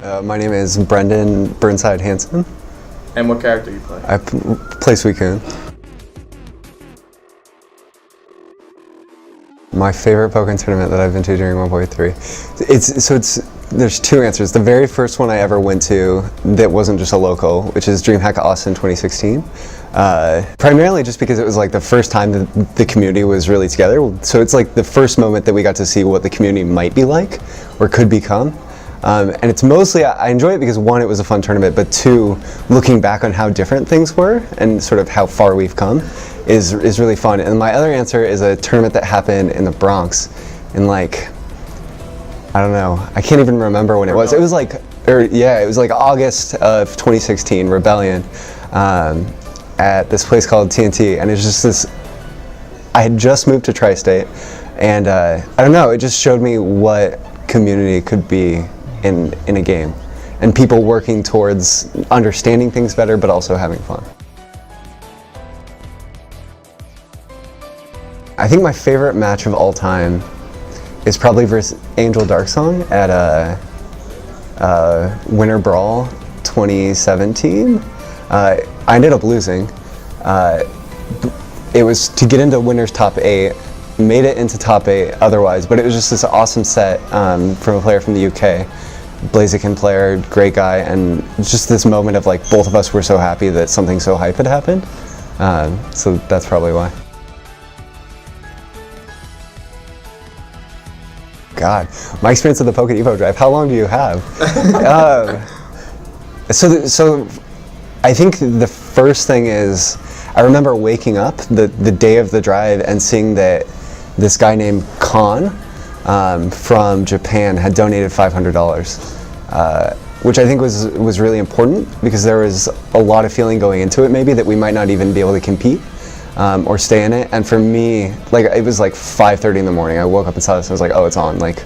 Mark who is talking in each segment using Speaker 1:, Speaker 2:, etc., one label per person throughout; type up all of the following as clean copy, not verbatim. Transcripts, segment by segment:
Speaker 1: My name is Brendan Burnside Hansen.
Speaker 2: And what character you play?
Speaker 1: I play Suicune. My favorite Pokken Tournament that I've been to during 1.3. There's two answers. The very first one I ever went to that wasn't just a local, which is DreamHack Austin 2016. Primarily just because it was like the first time that the community was really together. So it's like the first moment that we got to see what the community might be like or could become. And it's mostly, I enjoy it because one, it was a fun tournament, but two, looking back on how different things were and sort of how far we've come is really fun. And my other answer is a tournament that happened in the Bronx in like, I don't know, I can't even remember when it was. It was like, it was like August of 2016, Rebellion, at this place called TNT. And it's just this, I had just moved to Tri-State, and I don't know, it just showed me what community could be in a game, and people working towards understanding things better but also having fun. I think my favorite match of all time is probably versus Angel Darksong at Winter Brawl 2017. I ended up losing. It was to get into Winner's top 8, made it into top 8 otherwise, but it was just this awesome set from a player from the UK. Blaziken player, great guy, and just this moment of like both of us were so happy that something so hype had happened. So that's probably why. God, my experience of the Pokken Evo drive, how long do you have? So I think the first thing is, I remember waking up the day of the drive and seeing that this guy named Khan from Japan had donated $500, which I think was really important because there was a lot of feeling going into it maybe that we might not even be able to compete or stay in it. And for me, like it was like 5:30 in the morning. I woke up and saw this and I was like, oh, it's on. Like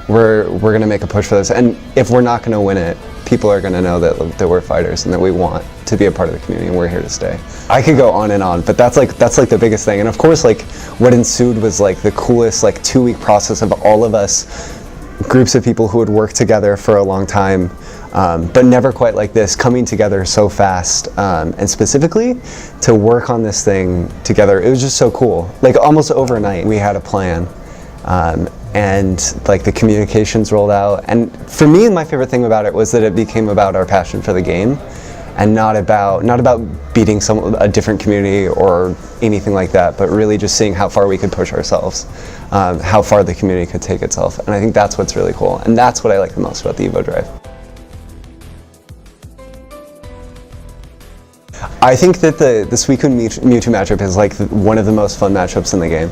Speaker 1: we're gonna make a push for this. And if we're not gonna win it, people are gonna know that we're fighters and that we want to be a part of the community and we're here to stay. I could go on and on, but that's like the biggest thing. And of course, like what ensued was like the coolest like 2-week process of all of us, groups of people who had worked together for a long time, but never quite like this, coming together so fast, and specifically to work on this thing together. It was just so cool. Like almost overnight, we had a plan. And like the communications rolled out. And for me, my favorite thing about it was that it became about our passion for the game and not about beating a different community or anything like that, but really just seeing how far we could push ourselves, how far the community could take itself. And I think that's what's really cool. And that's what I like the most about the Evo Drive. I think that the Suicune Mewtwo matchup is like one of the most fun matchups in the game.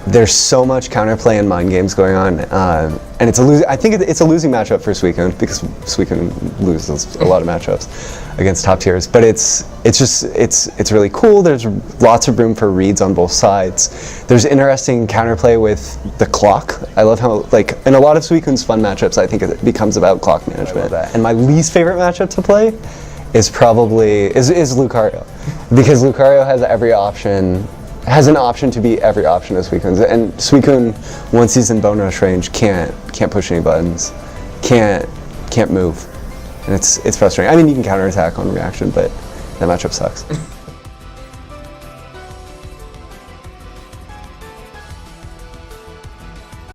Speaker 1: There's so much counterplay and mind games going on, and I think it's a losing matchup for Suicune because Suicune loses a lot of matchups against top tiers. But it's really cool. There's lots of room for reads on both sides. There's interesting counterplay with the clock. I love how like in a lot of Suicune's fun matchups, I think it becomes about clock management. And my least favorite matchup to play is probably Lucario, because Lucario has an option to beat every option of Suicune's, and Suicune, once he's in bone rush range, can't push any buttons, can't move, and it's frustrating. I mean, you can counterattack on reaction, but that matchup sucks.